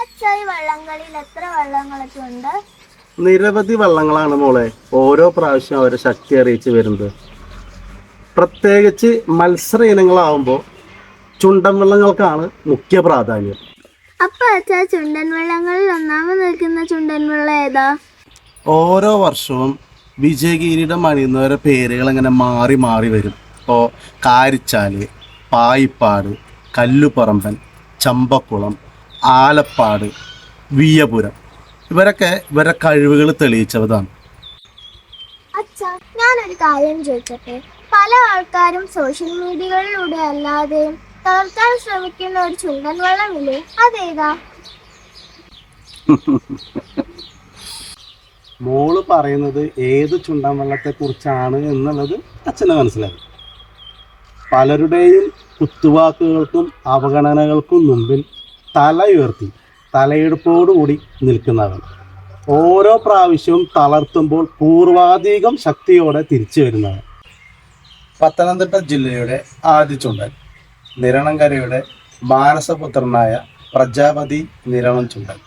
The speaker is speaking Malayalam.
അച്ചായി വള്ളംകളിയിൽ എത്ര വള്ളങ്ങളൊക്കെ ഉണ്ട്? നിരവധി വള്ളങ്ങളാണ് മോളെ ഓരോ പ്രാവശ്യം അവരെ ശക്തി അറിയിച്ച് വരുന്നത്. പ്രത്യേകിച്ച് മത്സര ഇനങ്ങളാവുമ്പോൾ ചുണ്ടൻ വള്ളങ്ങൾക്കാണ് മുഖ്യ പ്രാധാന്യം. അപ്പൊ അച്ഛാ, ചുണ്ടൻ വള്ളങ്ങളിൽ ഒന്നാമത് നിൽക്കുന്ന ചുണ്ടൻ വള്ളം ഏതാ? ഓരോ വർഷവും വിജയകിരീടം അണിയുന്നവരുടെ പേരുകൾ ഇങ്ങനെ മാറി മാറി വരും. ഇപ്പോൾ കാരിച്ചാല്, പായിപ്പാട്, കല്ലുപറമ്പൻ, ചമ്പക്കുളം, ആലപ്പാട്, വിയ്യപുരം ഇവരൊക്കെ ഇവരുടെ കഴിവുകൾ തെളിയിച്ചതാണ്. അച്ഛാ, ഞാനൊരു കാര്യം ചോദിച്ചോട്ടെ. പല ആൾക്കാരും സോഷ്യൽ മീഡിയകളിലൂടെ അല്ലാതെയും തളർത്താൻ ശ്രമിക്കുന്ന ഒരു ചുണ്ടൻ വള്ളമില്ലേ, അതേതാ? മോള് പറയുന്നത് ഏത് ചുണ്ടൻ വള്ളത്തെ കുറിച്ചാണ് എന്നുള്ളത് അച്ഛന് മനസ്സിലായി. പലരുടെയും കുത്തുവാക്കുകൾക്കും അവഗണനകൾക്കും മുമ്പിൽ തല ഉയർത്തി തലയെടുപ്പോടുകൂടി നിൽക്കുന്നവൻ ഓരോ പ്രാവശ്യവും തളർത്തുമ്പോൾ പൂർവാധികം ശക്തിയോടെ തിരിച്ചു വരുന്നവൻ. പത്തനംതിട്ട ജില്ലയുടെ ആദ്യ ചുണ്ടൻ, നിരണങ്കരയുടെ മാനസപുത്രനായ പ്രജാപതി നിരണം ചുണ്ടൻ.